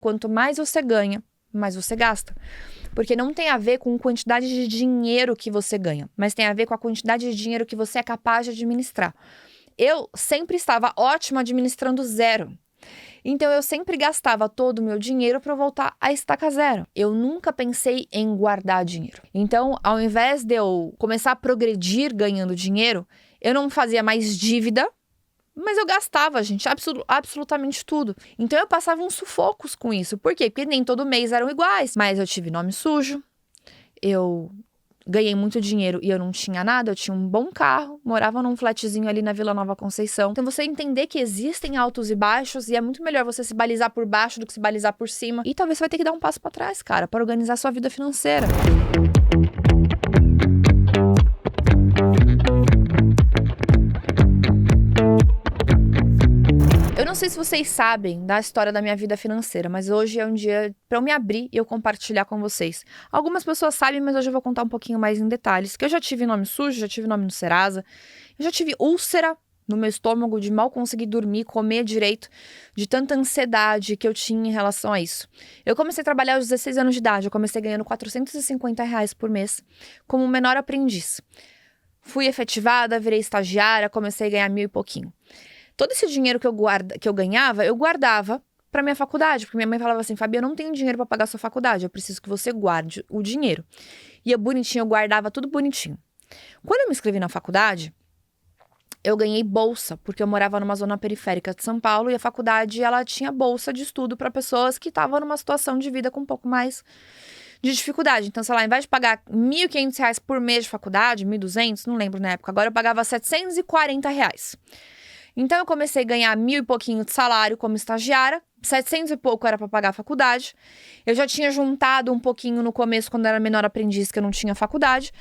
Quanto mais você ganha, mais você gasta. Porque não tem a ver com a quantidade de dinheiro que você ganha, mas tem a ver com a quantidade de dinheiro que você é capaz de administrar. Eu sempre estava ótima administrando zero. Então, eu sempre gastava todo o meu dinheiro para voltar a estaca zero. Eu nunca pensei em guardar dinheiro. Então, ao invés de eu começar a progredir ganhando dinheiro, eu não fazia mais dívida, mas eu gastava, gente, absolutamente tudo. Então, eu passava uns sufocos com isso. Por quê? Porque nem todo mês eram iguais. Mas eu tive nome sujo, eu ganhei muito dinheiro e eu não tinha nada, eu tinha um bom carro, morava num flatzinho ali na Vila Nova Conceição. Então você entender que existem altos e baixos e é muito melhor você se balizar por baixo do que se balizar por cima. E talvez você vai ter que dar um passo pra trás, cara, para organizar sua vida financeira. Eu não sei se vocês sabem da história da minha vida financeira, mas hoje é um dia para eu me abrir e eu compartilhar com vocês. Algumas pessoas sabem, mas hoje eu vou contar um pouquinho mais em detalhes, que eu já tive nome sujo, já tive nome no Serasa, eu já tive úlcera no meu estômago de mal conseguir dormir, comer direito, de tanta ansiedade que eu tinha em relação a isso. Eu comecei a trabalhar aos 16 anos de idade, eu comecei ganhando R$450 por mês como menor aprendiz. Fui efetivada, virei estagiária, comecei a ganhar 1.000 e pouquinho. Todo esse dinheiro que eu ganhava, eu guardava para minha faculdade. Porque minha mãe falava assim, Fabi, eu não tenho dinheiro para pagar sua faculdade. Eu preciso que você guarde o dinheiro. E eu bonitinho, eu guardava tudo bonitinho. Quando eu me inscrevi na faculdade, eu ganhei bolsa. Porque eu morava numa zona periférica de São Paulo. E a faculdade, ela tinha bolsa de estudo para pessoas que estavam numa situação de vida com um pouco mais de dificuldade. Então, sei lá, ao invés de pagar R$1.500 por mês de faculdade, 1.200, não lembro na época. Agora eu pagava R$740. Então, eu comecei a ganhar 1.000 e pouquinho de salário como estagiária, 700 e pouco era para pagar a faculdade. Eu já tinha juntado um pouquinho no começo, quando eu era menor aprendiz, que eu não tinha faculdade.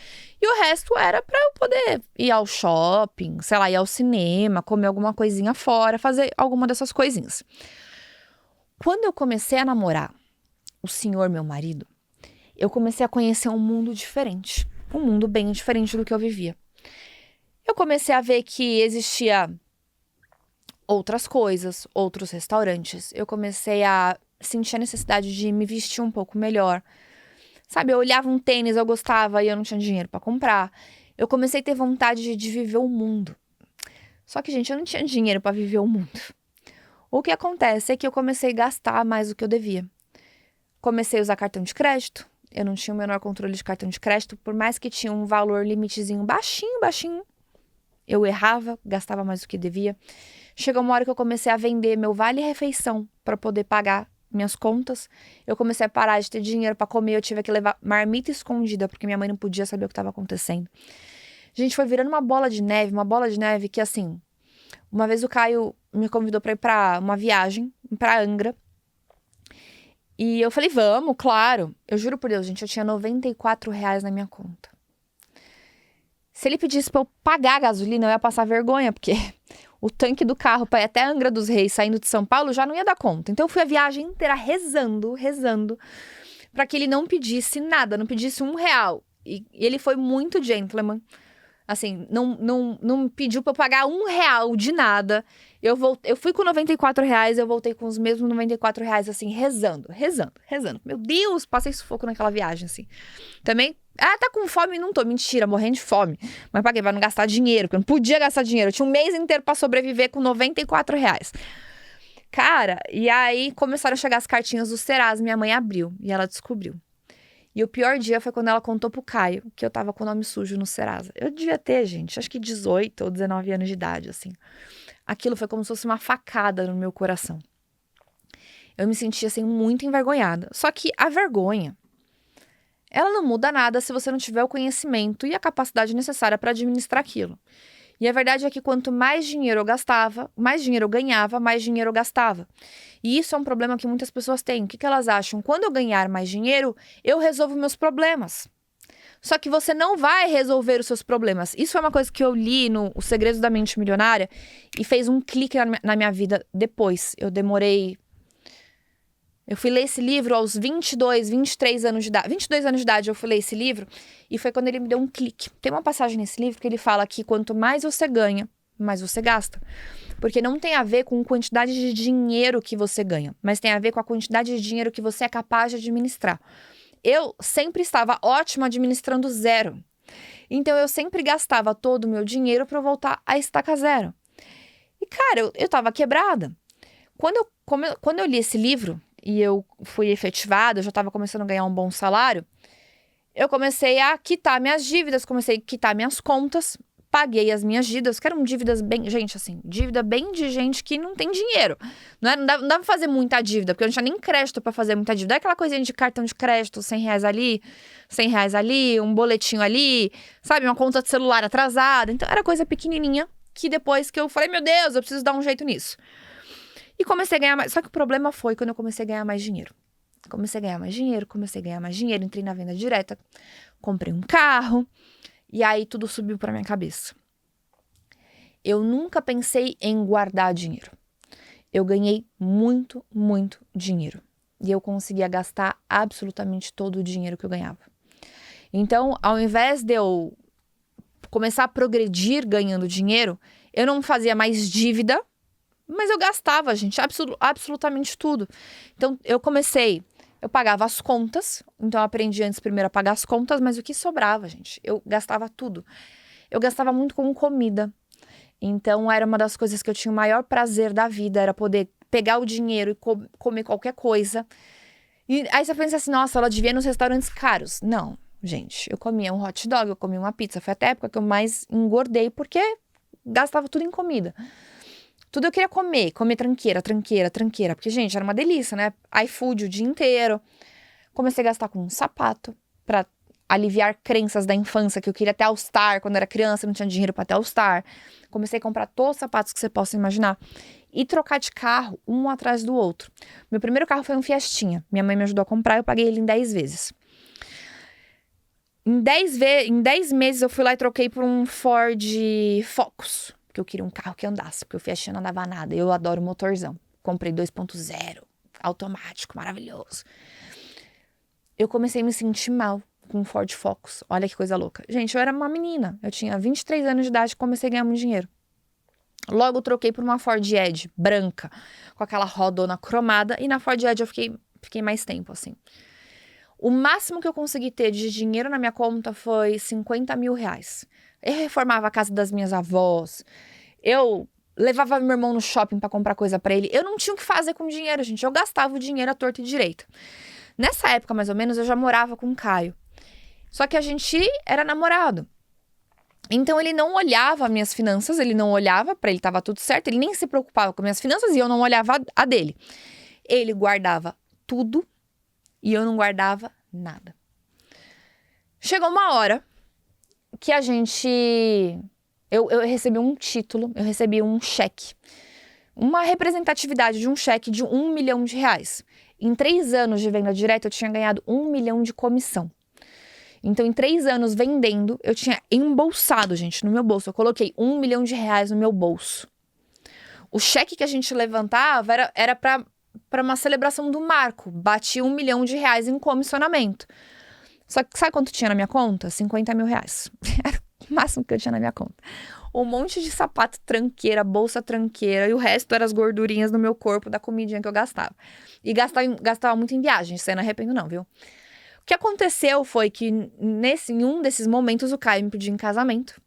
E o resto era para eu poder ir ao shopping, sei lá, ir ao cinema, comer alguma coisinha fora, fazer alguma dessas coisinhas. Quando eu comecei a namorar o senhor, meu marido, eu comecei a conhecer um mundo diferente. Um mundo bem diferente do que eu vivia. Eu comecei a ver que existia outras coisas, outros restaurantes. Eu comecei a sentir a necessidade de me vestir um pouco melhor. Sabe, eu olhava um tênis, eu gostava e eu não tinha dinheiro para comprar. Eu comecei a ter vontade de viver o mundo. Só que, gente, eu não tinha dinheiro para viver o mundo. O que acontece é que eu comecei a gastar mais do que eu devia. Comecei a usar cartão de crédito. Eu não tinha o menor controle de cartão de crédito, por mais que tinha um valor limitezinho baixinho. Eu errava, gastava mais do que devia. Chegou uma hora que eu comecei a vender meu vale-refeição para poder pagar minhas contas. Eu comecei a parar de ter dinheiro para comer. Eu tive que levar marmita escondida, porque minha mãe não podia saber o que estava acontecendo. Gente, foi virando uma bola de neve que, assim, uma vez o Caio me convidou para ir para uma viagem, para Angra. E eu falei, vamos, claro. Eu juro por Deus, gente, eu tinha R$94 na minha conta. Se ele pedisse para eu pagar a gasolina, eu ia passar vergonha, porque o tanque do carro para ir até Angra dos Reis, saindo de São Paulo, já não ia dar conta. Então eu fui a viagem inteira rezando, para que ele não pedisse nada, não pedisse R$1. E ele foi muito gentleman. Assim, não pediu para eu pagar R$1 de nada. Eu fui com R$94, eu voltei com os mesmos R$94, assim, rezando. Meu Deus, passei sufoco naquela viagem, assim. Também, tá com fome? Não tô, mentira, morrendo de fome. Mas paguei pra não gastar dinheiro, porque eu não podia gastar dinheiro. Eu tinha um mês inteiro pra sobreviver com R$94. Cara, e aí começaram a chegar as cartinhas do Serasa, minha mãe abriu e ela descobriu. E o pior dia foi quando ela contou pro Caio que eu tava com o nome sujo no Serasa. Eu devia ter, gente, acho que 18 ou 19 anos de idade, assim. Aquilo foi como se fosse uma facada no meu coração. Eu me sentia, assim, muito envergonhada. Só que a vergonha, ela não muda nada se você não tiver o conhecimento e a capacidade necessária para administrar aquilo. E a verdade é que quanto mais dinheiro eu gastava, mais dinheiro eu ganhava, mais dinheiro eu gastava. E isso é um problema que muitas pessoas têm. O que elas acham? Quando eu ganhar mais dinheiro, eu resolvo meus problemas. Só que você não vai resolver os seus problemas. Isso é uma coisa que eu li no Os Segredos da Mente Milionária e fez um clique na minha vida depois. Eu fui ler esse livro aos 22, 23 anos de idade. 22 anos de idade eu fui ler esse livro e foi quando ele me deu um clique. Tem uma passagem nesse livro que ele fala que quanto mais você ganha, mais você gasta. Porque não tem a ver com a quantidade de dinheiro que você ganha, mas tem a ver com a quantidade de dinheiro que você é capaz de administrar. Eu sempre estava ótima administrando zero. Então, eu sempre gastava todo o meu dinheiro para voltar a estaca zero. E, cara, eu tava quebrada. Quando eu li esse livro e eu fui efetivada, eu já estava começando a ganhar um bom salário, eu comecei a quitar minhas dívidas, comecei a quitar minhas contas, paguei as minhas dívidas, que eram dívidas bem... Gente, assim, dívida bem de gente que não tem dinheiro. Não dá pra fazer muita dívida, porque eu não tinha nem crédito pra fazer muita dívida. É aquela coisinha de cartão de crédito, R$100 ali, R$100 ali, um boletinho ali, sabe? Uma conta de celular atrasada. Então, era coisa pequenininha, que depois que eu falei, meu Deus, eu preciso dar um jeito nisso. E comecei a ganhar mais. Só que o problema foi quando eu comecei a ganhar mais dinheiro. Comecei a ganhar mais dinheiro, entrei na venda direta, comprei um carro, e aí tudo subiu pra minha cabeça. Eu nunca pensei em guardar dinheiro. Eu ganhei muito, muito dinheiro. E eu conseguia gastar absolutamente todo o dinheiro que eu ganhava. Então, ao invés de eu começar a progredir ganhando dinheiro, eu não fazia mais dívida, mas eu gastava, gente, absolutamente tudo. Então, eu pagava as contas. Então, eu aprendi antes primeiro a pagar as contas, mas o que sobrava, gente? Eu gastava tudo. Eu gastava muito com comida. Então, era uma das coisas que eu tinha o maior prazer da vida, era poder pegar o dinheiro e comer qualquer coisa. E aí você pensa assim, nossa, ela devia ir nos restaurantes caros. Não, gente, eu comia um hot dog, eu comia uma pizza. Foi até a época que eu mais engordei, porque gastava tudo em comida. Tudo eu queria comer tranqueira. Porque, gente, era uma delícia, né? iFood o dia inteiro. Comecei a gastar com um sapato pra aliviar crenças da infância, que eu queria até All-Star. Quando era criança, não tinha dinheiro pra ter All-Star. Comecei a comprar todos os sapatos que você possa imaginar. E trocar de carro, um atrás do outro. Meu primeiro carro foi um Fiestinha. Minha mãe me ajudou a comprar, eu paguei ele em 10 vezes. Em 10 meses eu fui lá e troquei por um Ford Focus. Porque eu queria um carro que andasse, porque o Fiestinha não andava nada. Eu adoro motorzão. Comprei 2.0, automático, maravilhoso. Eu comecei a me sentir mal com o Ford Focus. Olha que coisa louca. Gente, eu era uma menina. Eu tinha 23 anos de idade e comecei a ganhar muito dinheiro. Logo, troquei por uma Ford Edge branca, com aquela rodona cromada. E na Ford Edge eu fiquei mais tempo, assim. O máximo que eu consegui ter de dinheiro na minha conta foi R$50 mil. Eu reformava a casa das minhas avós. Eu levava meu irmão no shopping pra comprar coisa pra ele. Eu não tinha o que fazer com dinheiro, gente. Eu gastava o dinheiro à torta e direita. Nessa época, mais ou menos, eu já morava com o Caio. Só que a gente era namorado. Então, ele não olhava minhas finanças, ele não olhava, pra ele tava tudo certo, ele nem se preocupava com minhas finanças e eu não olhava a dele. Ele guardava tudo e eu não guardava nada. Chegou uma hora que a gente... Eu recebi um título, eu recebi um cheque. Uma representatividade de um cheque de R$1 milhão. Em 3 anos de venda direta, eu tinha ganhado R$1 milhão de comissão. Então, em 3 anos vendendo, eu tinha embolsado, gente, no meu bolso. Eu coloquei R$1 milhão no meu bolso. O cheque que a gente levantava era para uma celebração do marco. Bati R$1 milhão em comissionamento. Só que sabe quanto tinha na minha conta? R$50 mil. Era o máximo que eu tinha na minha conta. Um monte de sapato tranqueira, bolsa tranqueira. E o resto eram as gordurinhas no meu corpo da comidinha que eu gastava. E gastava muito em viagem. Isso aí não arrependo não, viu? O que aconteceu foi que em um desses momentos o Caio me pediu em casamento.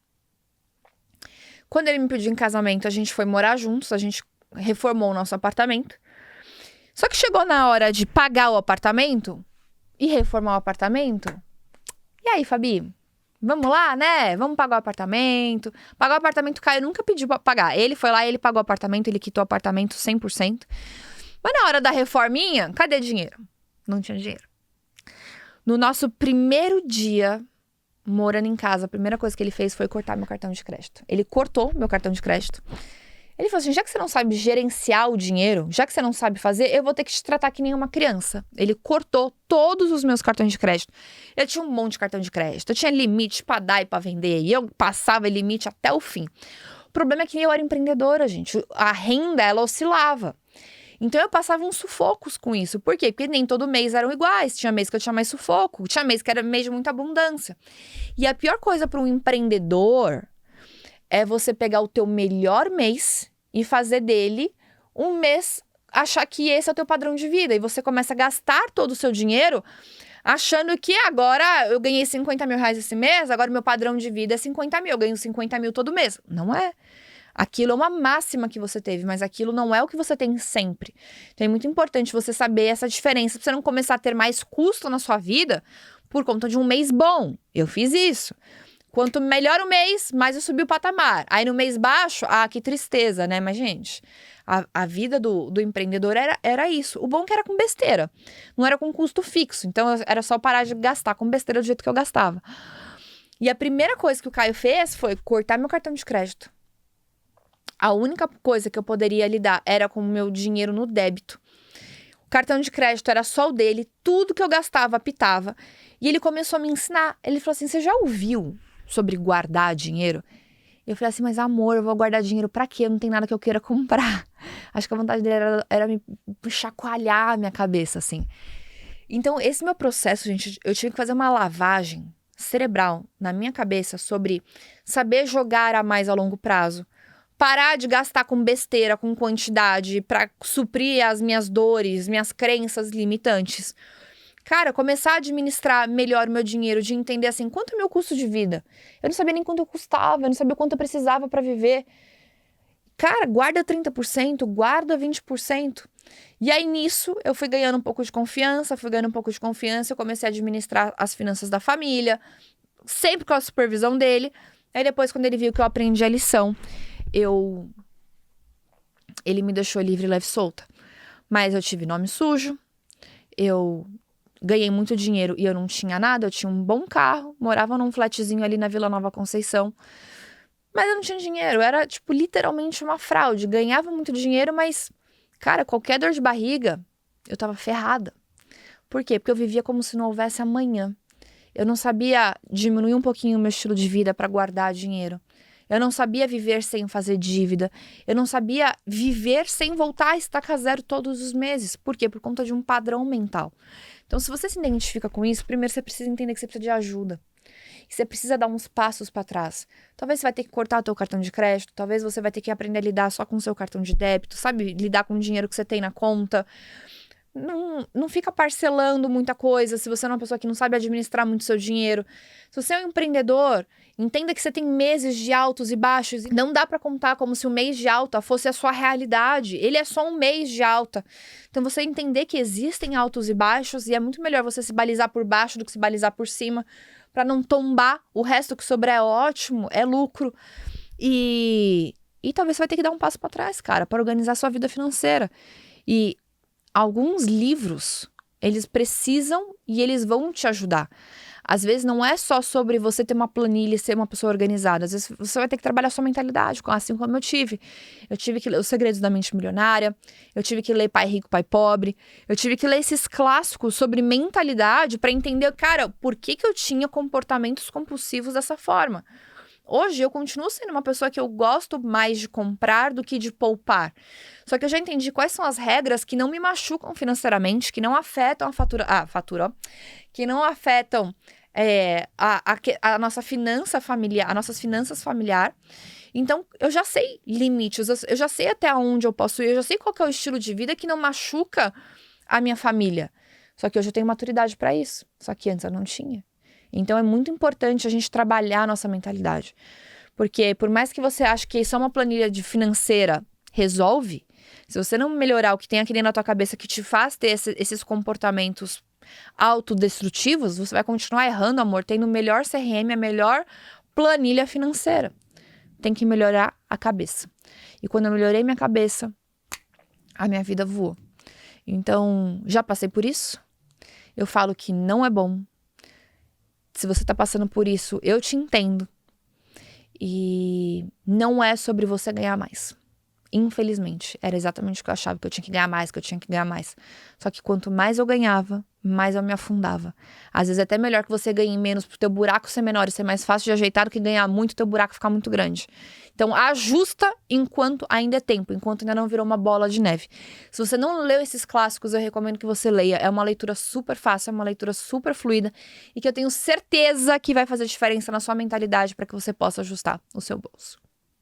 Quando ele me pediu em casamento, a gente foi morar juntos. A gente reformou o nosso apartamento. Só que chegou na hora de pagar o apartamento e reformar o apartamento. E aí, Fabi? Vamos lá, né? Vamos pagar o apartamento. Pagar o apartamento, o Caio nunca pediu pra pagar. Ele foi lá, ele pagou o apartamento, ele quitou o apartamento 100%. Mas na hora da reforminha, cadê dinheiro? Não tinha dinheiro. No nosso primeiro dia morando em casa, a primeira coisa que ele fez foi cortar meu cartão de crédito. Ele cortou meu cartão de crédito. Ele falou assim, já que você não sabe gerenciar o dinheiro, já que você não sabe fazer, eu vou ter que te tratar que nem uma criança. Ele cortou todos os meus cartões de crédito. Eu tinha um monte de cartão de crédito, eu tinha limite pra dar e pra vender, e eu passava limite até o fim. O problema é que eu era empreendedora, gente. A renda, ela oscilava. Então, eu passava uns sufocos com isso. Por quê? Porque nem todo mês eram iguais. Tinha mês que eu tinha mais sufoco. Tinha mês que era mês de muita abundância. E a pior coisa para um empreendedor é você pegar o teu melhor mês e fazer dele um mês, achar que esse é o teu padrão de vida. E você começa a gastar todo o seu dinheiro achando que agora eu ganhei 50 mil reais esse mês, agora o meu padrão de vida é 50 mil, eu ganho 50 mil todo mês. Não é. Aquilo é uma máxima que você teve, mas aquilo não é o que você tem sempre. Então é muito importante você saber essa diferença, pra você não começar a ter mais custo na sua vida por conta de um mês bom. Eu fiz isso. Quanto melhor o mês, mais eu subi o patamar. Aí no mês baixo, que tristeza, né? Mas, gente, a vida do empreendedor era isso. O bom é que era com besteira. Não era com custo fixo. Então, era só parar de gastar com besteira do jeito que eu gastava. E a primeira coisa que o Caio fez foi cortar meu cartão de crédito. A única coisa que eu poderia lidar era com o meu dinheiro no débito. O cartão de crédito era só o dele. Tudo que eu gastava, apitava. E ele começou a me ensinar. Ele falou assim, você já ouviu sobre guardar dinheiro? Eu falei assim, mas amor, eu vou guardar dinheiro pra quê? Não tem nada que eu queira comprar. Acho que a vontade dele era me chacoalhar a minha cabeça, assim. Então, esse meu processo, gente, eu tive que fazer uma lavagem cerebral na minha cabeça sobre saber jogar a mais a longo prazo. Parar de gastar com besteira, com quantidade, pra suprir as minhas dores, minhas crenças limitantes. Cara, começar a administrar melhor o meu dinheiro, de entender assim, quanto é o meu custo de vida? Eu não sabia nem quanto eu custava, eu não sabia quanto eu precisava para viver. Cara, guarda 30%, guarda 20%. E aí nisso eu fui ganhando um pouco de confiança, eu comecei a administrar as finanças da família, sempre com a supervisão dele. Aí depois, quando ele viu que eu aprendi a lição, ele me deixou livre, leve e solta. Mas eu tive nome sujo, eu ganhei muito dinheiro e eu não tinha nada, eu tinha um bom carro, morava num flatzinho ali na Vila Nova Conceição, mas eu não tinha dinheiro, era tipo literalmente uma fraude, ganhava muito dinheiro, mas, cara, qualquer dor de barriga, eu tava ferrada. Por quê? Porque eu vivia como se não houvesse amanhã. Eu não sabia diminuir um pouquinho o meu estilo de vida para guardar dinheiro. Eu não sabia viver sem fazer dívida. Eu não sabia viver sem voltar a estaca zero todos os meses. Por quê? Por conta de um padrão mental. Então, se você se identifica com isso, primeiro você precisa entender que você precisa de ajuda. E você precisa dar uns passos para trás. Talvez você vai ter que cortar o teu cartão de crédito. Talvez você vai ter que aprender a lidar só com o seu cartão de débito. Sabe? Lidar com o dinheiro que você tem na conta. Não fica parcelando muita coisa se você é uma pessoa que não sabe administrar muito seu dinheiro. Se você é um empreendedor, entenda que você tem meses de altos e baixos. E não dá para contar como se o mês de alta fosse a sua realidade. Ele é só um mês de alta. Então você entender que existem altos e baixos e é muito melhor você se balizar por baixo do que se balizar por cima para não tombar. O resto que sobrar é ótimo, é lucro. E talvez você vai ter que dar um passo para trás, cara, para organizar sua vida financeira. E alguns livros, eles precisam e eles vão te ajudar. Às vezes não é só sobre você ter uma planilha e ser uma pessoa organizada. Às vezes você vai ter que trabalhar sua mentalidade, assim como eu tive. Eu tive que ler Os Segredos da Mente Milionária, eu tive que ler Pai Rico, Pai Pobre, eu tive que ler esses clássicos sobre mentalidade para entender, cara, por que eu tinha comportamentos compulsivos dessa forma. Hoje eu continuo sendo uma pessoa que eu gosto mais de comprar do que de poupar. Só que eu já entendi quais são as regras que não me machucam financeiramente, que não afetam que não afetam a nossa finança familiar, as nossas finanças familiar. Então, eu já sei limites, eu já sei até onde eu posso ir, eu já sei qual que é o estilo de vida que não machuca a minha família. Só que hoje eu tenho maturidade para isso. Só que antes eu não tinha. Então, é muito importante a gente trabalhar a nossa mentalidade. Porque, por mais que você ache que só uma planilha de financeira resolve, se você não melhorar o que tem aqui dentro da tua cabeça que te faz ter esses comportamentos autodestrutivos, você vai continuar errando, amor, tendo o melhor CRM, a melhor planilha financeira. Tem que melhorar a cabeça. E quando eu melhorei minha cabeça, a minha vida voou. Então, já passei por isso. Eu falo que não é bom. Se você tá passando por isso, eu te entendo. E não é sobre você ganhar mais. Infelizmente, era exatamente o que eu achava, que eu tinha que ganhar mais. Só que quanto mais eu ganhava, mais eu me afundava. Às vezes é até melhor que você ganhe menos pro teu buraco ser menor e ser mais fácil de ajeitar do que ganhar muito e teu buraco ficar muito grande. Então, ajusta enquanto ainda é tempo, enquanto ainda não virou uma bola de neve. Se você não leu esses clássicos, eu recomendo que você leia. É uma leitura super fácil, é uma leitura super fluida e que eu tenho certeza que vai fazer diferença na sua mentalidade para que você possa ajustar o seu bolso.